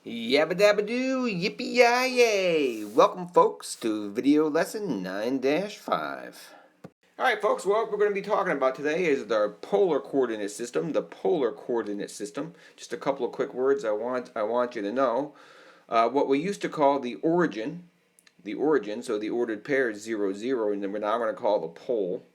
Yabba dabba doo, yippee yay! Welcome, folks, to video lesson 9-5. Alright, folks, what we're going to be talking about today is the polar coordinate system. Just a couple of quick words I want you to know. What we used to call the origin, so the ordered pair is 0, 0, and then we're now going to call the pole.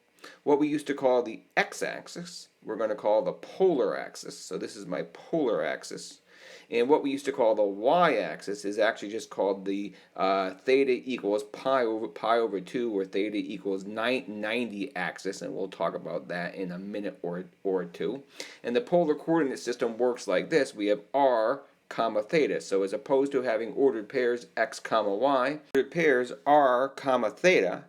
What we used to call the x-axis, we're going to call the polar axis. So this is my polar axis. And what we used to call the y-axis is actually just called the theta equals pi over 2, or theta equals 90 axis, and we'll talk about that in a minute or two. And the polar coordinate system works like this. We have r comma theta. So as opposed to having ordered pairs x comma y, ordered pairs r comma theta,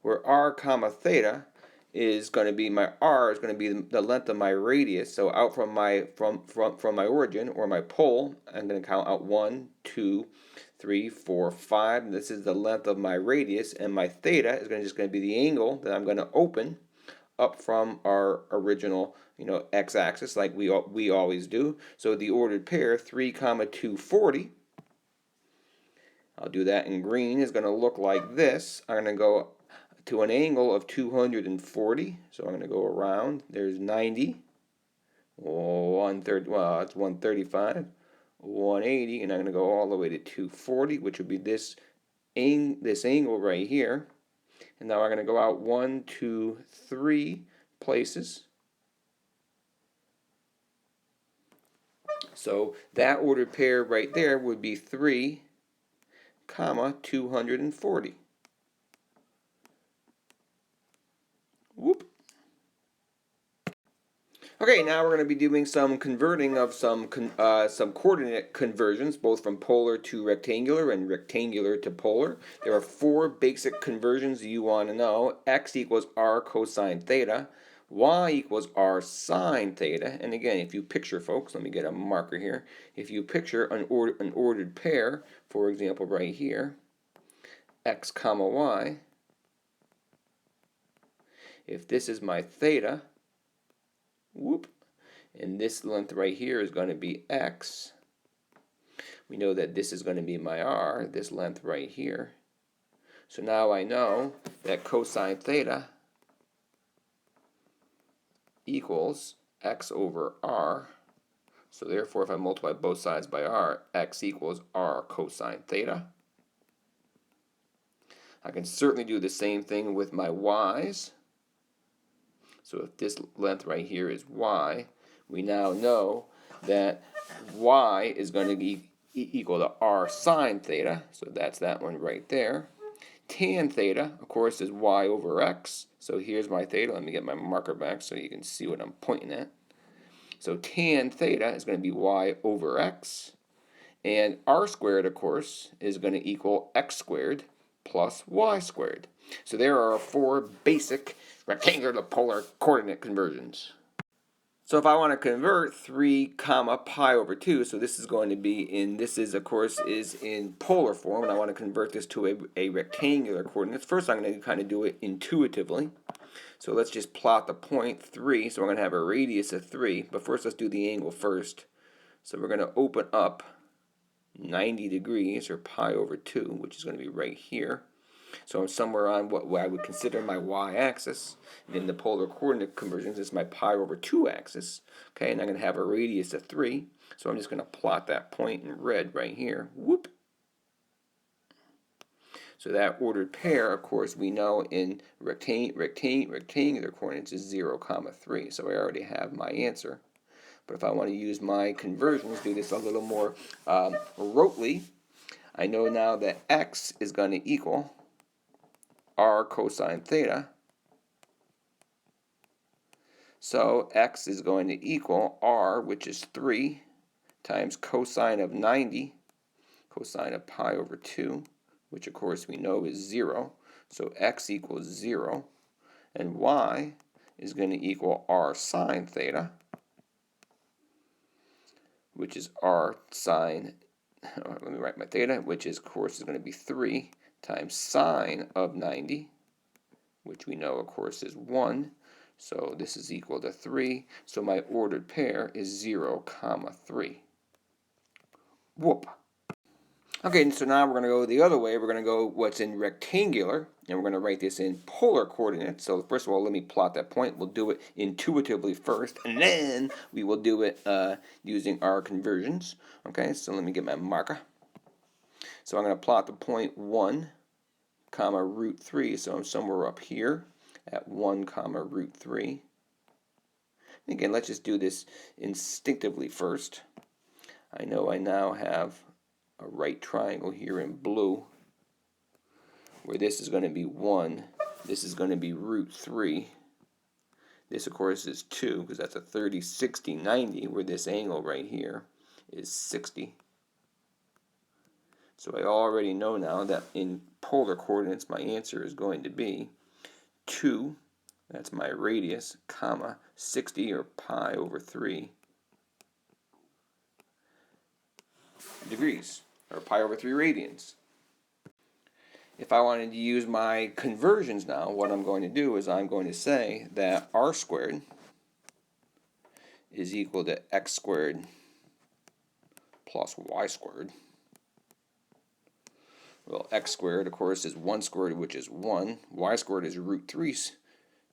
where r comma theta is going to be r is going to be the length of my radius. So out from my origin, or my pole, I'm going to count out 1, 2, 3, 4, 5. And this is the length of my radius, and my theta is just going to be the angle that I'm going to open up from our original, x-axis, like we always do. So the ordered pair 3, 240. I'll do that in green. Is going to look like this. I'm going to go to an angle of 240, so I'm going to go around. There's 90, 130, well, that's 135, 180, and I'm going to go all the way to 240, which would be this angle right here. And now I'm going to go out 1, 2, 3 places. So that ordered pair right there would be 3, 240. Whoop. Okay, now we're going to be doing some converting of some coordinate conversions, both from polar to rectangular and rectangular to polar. There are 4 basic conversions you want to know. X equals r cosine theta. Y equals r sine theta. And again, if you picture, folks, let me get a marker here. If you picture an ordered pair, for example, right here, x comma y. If this is my theta, whoop, and this length right here is going to be x, we know that this is going to be my r, this length right here. So now I know that cosine theta equals x over r. So therefore, if I multiply both sides by r, x equals r cosine theta. I can certainly do the same thing with my y's. So if this length right here is y, we now know that y is going to be equal to r sine theta. So that's that one right there. Tan theta, of course, is y over x. So here's my theta. Let me get my marker back so you can see what I'm pointing at. So tan theta is going to be y over x. And r squared, of course, is going to equal x squared plus y squared. So there are 4 basic rectangular to polar coordinate conversions. So if I want to convert 3 pi over 2, so this is going to be this is, of course, is in polar form, and I want to convert this to a rectangular coordinates. First, I'm going to kind of do it intuitively. So let's just plot the point 3. So we're going to have a radius of 3, but first let's do the angle first. So we're going to open up 90 degrees, or pi over 2, which is going to be right here. So I'm somewhere on what I would consider my y-axis. And in the polar coordinate conversions, it's my pi over 2 axis. Okay, and I'm going to have a radius of 3. So I'm just going to plot that point in red right here. Whoop. So that ordered pair, of course, we know in rectangular coordinates is 0, 3. So I already have my answer. But if I want to use my conversions, do this a little more rotely, I know now that x is going to equal r cosine theta. So x is going to equal r, which is 3, times cosine of 90, cosine of pi over 2, which of course we know is 0. So x equals 0. And y is going to equal r sine theta, which is r sine, let me write my theta, which is, of course, is going to be 3 times sine of 90, which we know, of course, is 1. So this is equal to 3. So my ordered pair is 0, 3. Whoop. Okay, so now we're going to go the other way. We're going to go what's in rectangular, and we're going to write this in polar coordinates. So first of all, let me plot that point. We'll do it intuitively first, and then we will do it using our conversions. Okay, so let me get my marker. So I'm going to plot the point 1, comma, root 3. So I'm somewhere up here at 1, comma, root 3. Again, let's just do this instinctively first. I know I now have a right triangle here in blue, where this is going to be 1, this is going to be root 3. This, of course, is 2, because that's a 30, 60, 90, where this angle right here is 60. So I already know now that in polar coordinates, my answer is going to be 2, that's my radius, comma, 60, or pi over 3 degrees, or pi over 3 radians. If I wanted to use my conversions now, what I'm going to do is I'm going to say that r squared is equal to x squared plus y squared. Well, x squared, of course, is 1 squared, which is 1. Y squared is root 3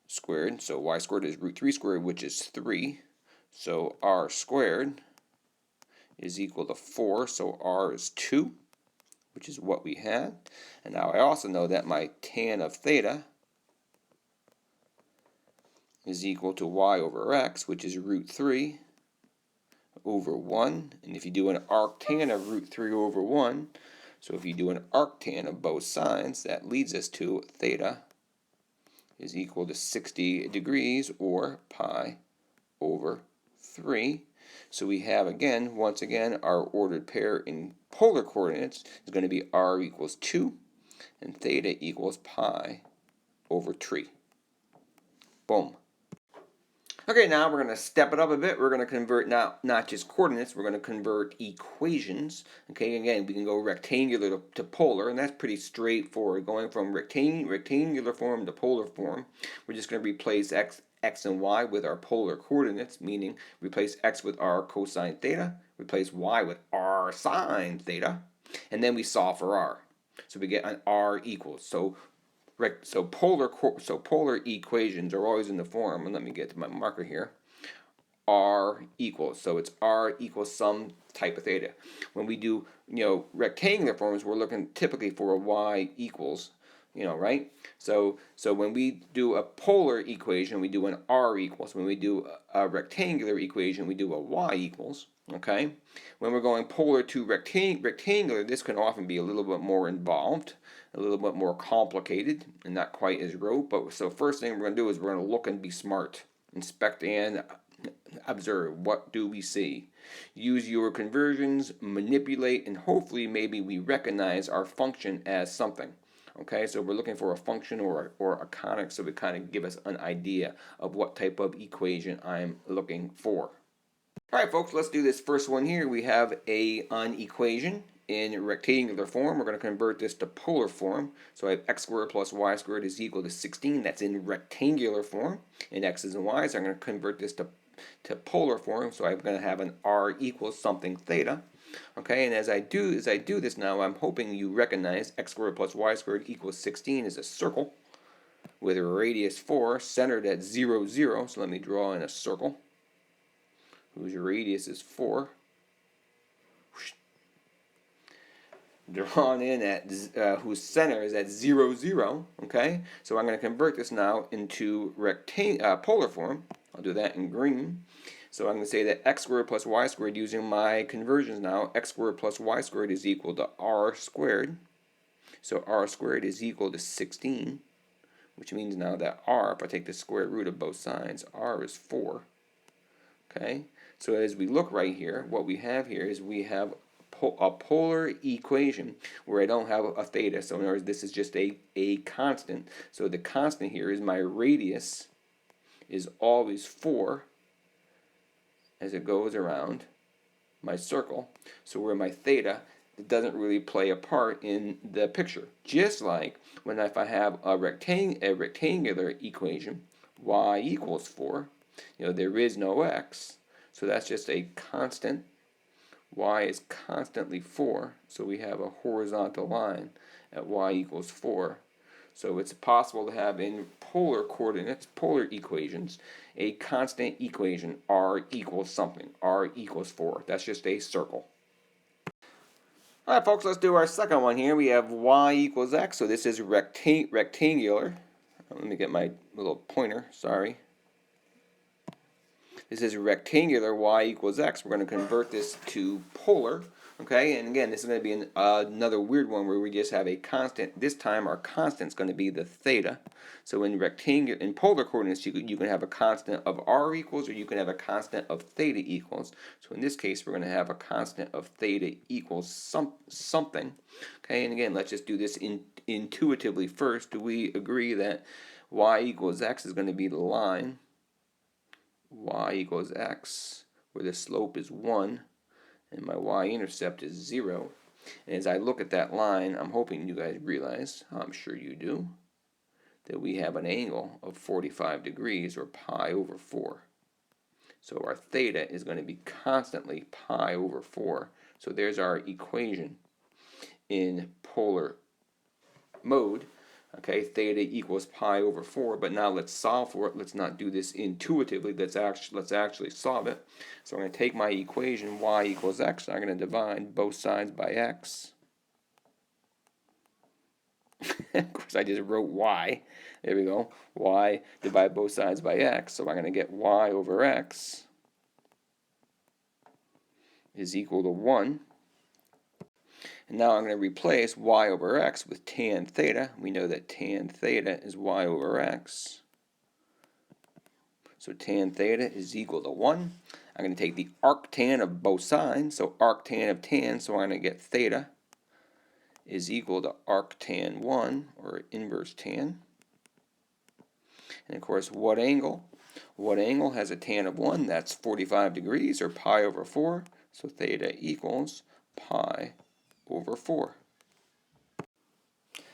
squared, so y squared is root 3 squared, which is 3. So r squared is equal to 4, so r is 2, which is what we had. And now I also know that my tan of theta is equal to y over x, which is root 3 over 1. And if you do an arctan of root 3 over 1, so if you do an arctan of both sides, that leads us to theta is equal to 60 degrees, or pi over 3. So we have, again, once again, our ordered pair in polar coordinates is going to be r equals 2 and theta equals pi over 3. Boom. Okay, now we're going to step it up a bit. We're going to convert not just coordinates, we're going to convert equations. Okay, again, we can go rectangular to polar, and that's pretty straightforward. Going from rectangular form to polar form, we're just going to replace x and y with our polar coordinates, meaning replace x with r cosine theta, replace y with r sine theta, and then we solve for r. So we get an r equals. So polar equations are always in the form, and let me get to my marker here, r equals. So it's r equals some type of theta. When we do, rectangular forms, we're looking typically for a y equals, right? So when we do a polar equation, we do an r equals. When we do a rectangular equation, we do a y equals. Okay? When we're going polar to rectangular, this can often be a little bit more involved, a little bit more complicated, and not quite as rote. But so first thing we're going to do is we're going to look and be smart. Inspect and observe. What do we see? Use your conversions, manipulate, and hopefully maybe we recognize our function as something. Okay, so we're looking for a function or a conic, so it kind of give us an idea of what type of equation I'm looking for. All right, folks, let's do this first one here. We have an equation in rectangular form. We're going to convert this to polar form. So I have x squared plus y squared is equal to 16. That's in rectangular form. In x's and y's, I'm going to convert this to polar form. So I'm going to have an r equals something theta. Okay, and as I do this now, I'm hoping you recognize x squared plus y squared equals 16 is a circle with a radius 4 centered at 0, 0. So let me draw in a circle whose radius is 4. Drawn in at whose center is at 0, 0. Okay, so I'm going to convert this now into polar form. I'll do that in green. So I'm going to say that x squared plus y squared, using my conversions now, x squared plus y squared is equal to r squared. So r squared is equal to 16, which means now that r, if I take the square root of both sides, r is 4. Okay, so as we look right here, what we have here is we have a polar equation where I don't have a theta. So in other words, this is just a constant. So the constant here is my radius is always 4 as it goes around my circle. So where my theta, it doesn't really play a part in the picture. Just like when if I have a rectangular equation, y equals 4, there is no x. So that's just a constant y is constantly 4, so we have a horizontal line at y equals 4. So it's possible to have in polar coordinates, polar equations, a constant equation, r equals something, r equals 4. That's just a circle. All right, folks, let's do our second one here. We have y equals x, so this is rectangular. Let me get my little pointer, sorry. This is rectangular, y equals x. We're going to convert this to polar, okay? And again, this is going to be another weird one where we just have a constant. This time our constant is going to be the theta. So in polar coordinates, you can have a constant of r equals, or you can have a constant of theta equals. So in this case, we're going to have a constant of theta equals something, okay? And again, let's just do this intuitively first. Do we agree that y equals x is going to be the line y equals x, where the slope is 1 and my y-intercept is 0. And as I look at that line, I'm hoping you guys realize, I'm sure you do, that we have an angle of 45 degrees, or pi over 4. So our theta is going to be constantly pi over 4. So there's our equation in polar mode. Okay, theta equals pi over 4, but now let's solve for it. Let's not do this intuitively. Let's actually solve it. So I'm going to take my equation y equals x. I'm going to divide both sides by x. Of course, I just wrote y. There we go. Y divide both sides by x. So I'm going to get y over x is equal to 1. And now I'm going to replace y over x with tan theta. We know that tan theta is y over x. So tan theta is equal to 1. I'm going to take the arctan of both sides. So arctan of tan, so I'm going to get theta is equal to arctan 1, or inverse tan. And of course, what angle? What angle has a tan of 1? That's 45 degrees, or pi over 4. So theta equals pi over 4.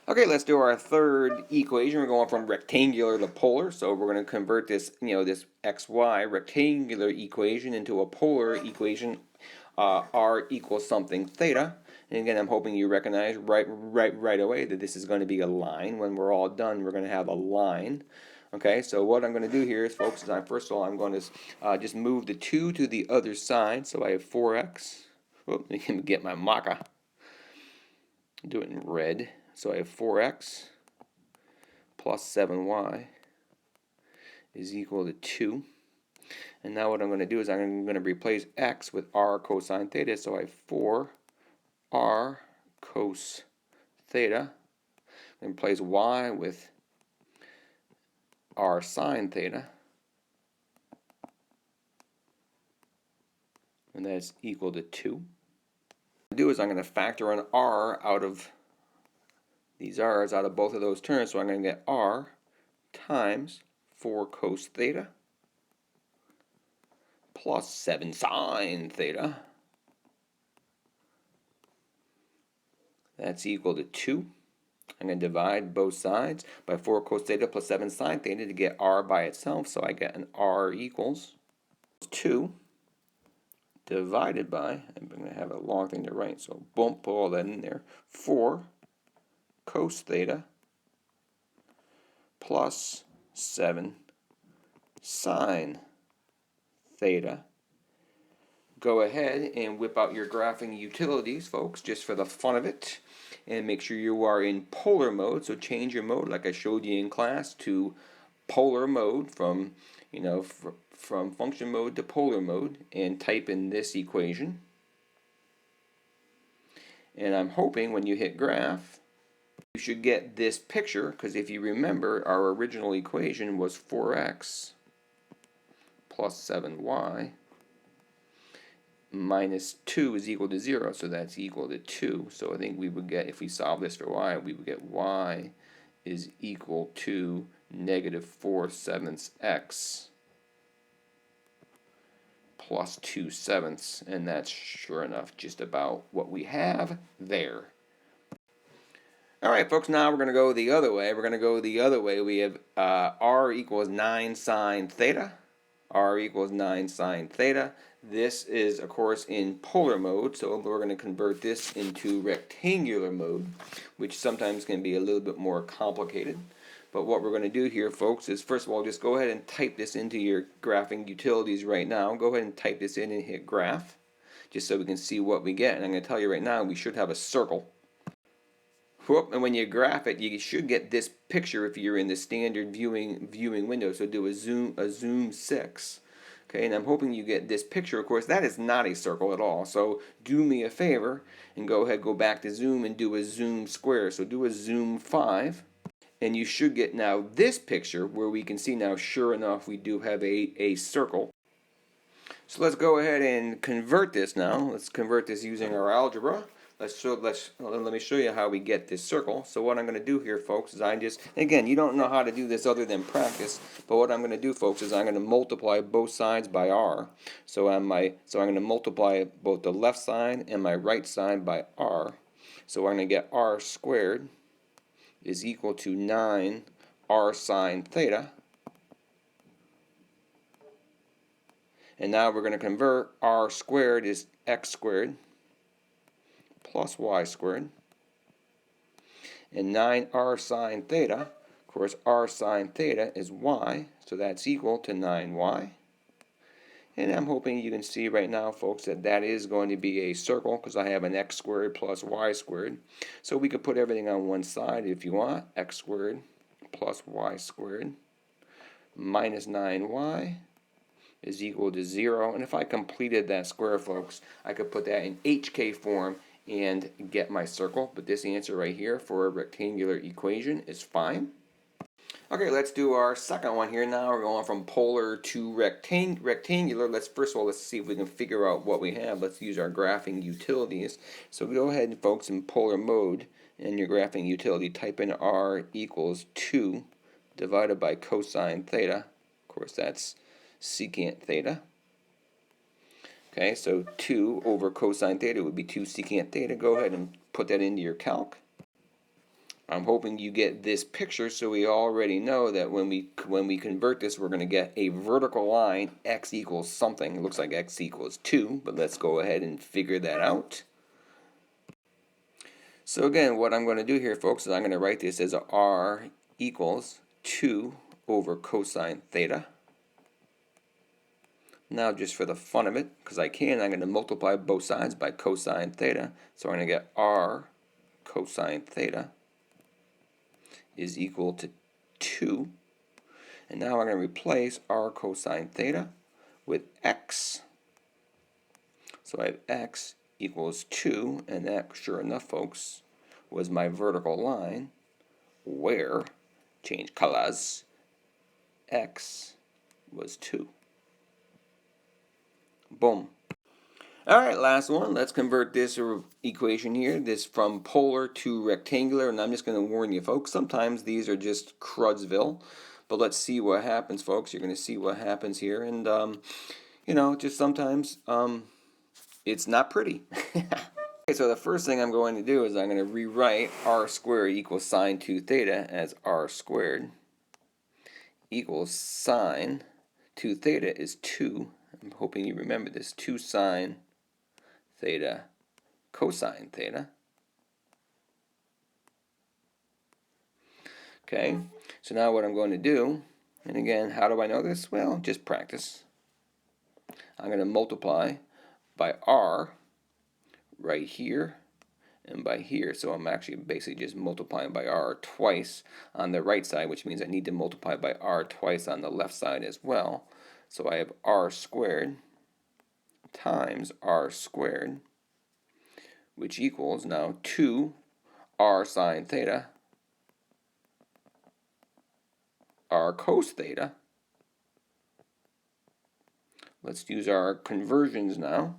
Okay, let's do our third equation. We're going from rectangular to polar, so we're going to convert this, this xy rectangular equation into a polar equation, r equals something theta. And again, I'm hoping you recognize right away that this is going to be a line. When we're all done, we're going to have a line. Okay, so what I'm going to do here is, folks, first of all, I'm going to just move the 2 to the other side. So I have 4x. Let me get my marker. Do it in red. So I have 4x plus 7y is equal to 2. And now what I'm going to do is I'm going to replace x with r cosine theta. So I have 4r cos theta. And replace y with r sine theta. And that's equal to 2. What I'm going to do is I'm going to factor an r out of these r's out of both of those terms. So I'm going to get r times 4 cos theta plus 7 sine theta. That's equal to 2. I'm going to divide both sides by 4 cos theta plus 7 sine theta to get r by itself. So I get an r equals 2 divided by, I'm going to have a long thing to write, so boom, put all that in there, 4 cos theta plus 7 sine theta. Go ahead and whip out your graphing utilities, folks, just for the fun of it. And make sure you are in polar mode. So change your mode, like I showed you in class, to polar mode from, from function mode to polar mode, and type in this equation. And I'm hoping when you hit graph, you should get this picture, because if you remember, our original equation was 4x plus 7y minus 2 is equal to 0, so that's equal to 2. So I think we would get, if we solve this for y, we would get y is equal to negative 4/7 x plus 2/7, and that's sure enough just about what we have there. All right, folks, now we're going to go the other way. We have r equals 9 sine theta. r equals 9 sine theta. This is, of course, in polar mode, so we're going to convert this into rectangular mode, which sometimes can be a little bit more complicated. But what we're going to do here, folks, is first of all, just go ahead and type this into your graphing utilities right now. Go ahead and type this in and hit graph, just so we can see what we get. And I'm going to tell you right now, we should have a circle. Whoop, and when you graph it, you should get this picture if you're in the standard viewing window. So do a zoom 6. Okay, and I'm hoping you get this picture. Of course, that is not a circle at all. So do me a favor and go back to zoom and do a zoom square. So do a zoom 5. And you should get now this picture where we can see now, sure enough, we do have a circle. So let's go ahead and convert this now. Let's convert this using our algebra. Let me show you how we get this circle. So what I'm going to do here, folks, is again, you don't know how to do this other than practice, but what I'm going to do, folks, is I'm going to multiply both sides by r. So I'm going to multiply both the left side and my right side by r. So I'm going to get r squared is equal to 9 r sine theta. And now we're going to convert r squared is x squared plus y squared. And 9r sine theta, of course, r sine theta is y, so that's equal to 9y. And I'm hoping you can see right now, folks, that that is going to be a circle because I have an x squared plus y squared. So we could put everything on one side if you want. X squared plus y squared minus 9y is equal to 0. And if I completed that square, folks, I could put that in HK form and get my circle. But this answer right here for a rectangular equation is fine. Okay, let's do our second one here. Now we're going from polar to rectangular. First of all, let's see if we can figure out what we have. Let's use our graphing utilities. So go ahead, folks, in polar mode in your graphing utility, type in r equals 2 divided by cosine theta. Of course, that's secant theta. Okay, so 2 over cosine theta would be 2 secant theta. Go ahead and put that into your calc. I'm hoping you get this picture so we already know that when we convert this, we're going to get a vertical line, x equals something. It looks like x equals 2, but let's go ahead and figure that out. So again, what I'm going to do here, folks, is I'm going to write this as r equals 2 over cosine theta. Now, just for the fun of it, because I'm going to multiply both sides by cosine theta. So I'm going to get r cosine theta is equal to 2. And now I'm going to replace r cosine theta with x. So I have x equals 2, and that, sure enough, folks, was my vertical line where, change colors, x was 2. Boom. All right, last one. Let's convert this equation here, this from polar to rectangular, and I'm just going to warn you, folks, sometimes these are just Crudsville, but let's see what happens, folks. You're going to see what happens here, and, you know, just sometimes it's not pretty. Okay, so the first thing I'm going to do is I'm going to rewrite r squared equals sine 2 theta as r squared equals sine 2 theta is 2. I'm hoping you remember this, 2 sine theta cosine theta. Okay, so now what I'm going to do, and again, how do I know this? Well, just practice. I'm going to multiply by r right here and by here. So I'm actually basically just multiplying by r twice on the right side, which means I need to multiply by r twice on the left side as well. So I have r squared times r squared, which equals now 2 r sine theta, r cos theta. Let's use our conversions now,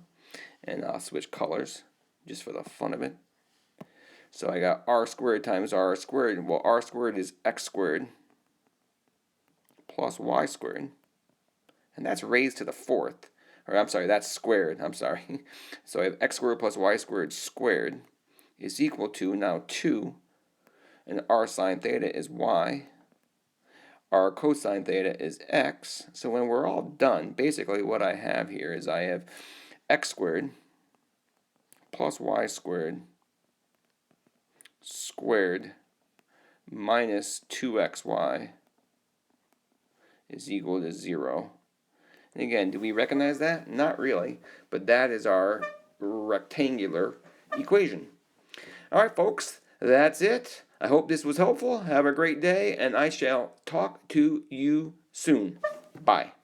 and I'll switch colors just for the fun of it. So I got r squared times r squared. Well, r squared is x squared plus y squared, and that's raised to the 4th. Or I'm sorry, that's squared. I'm sorry. So I have x squared plus y squared squared is equal to now 2, and r sine theta is y. our cosine theta is x. So when we're all done, basically what I have here is I have x squared plus y squared squared minus 2xy is equal to 0. And again, do we recognize that? Not really, but that is our rectangular equation. All right, folks, that's it. I hope this was helpful. Have a great day, and I shall talk to you soon. Bye.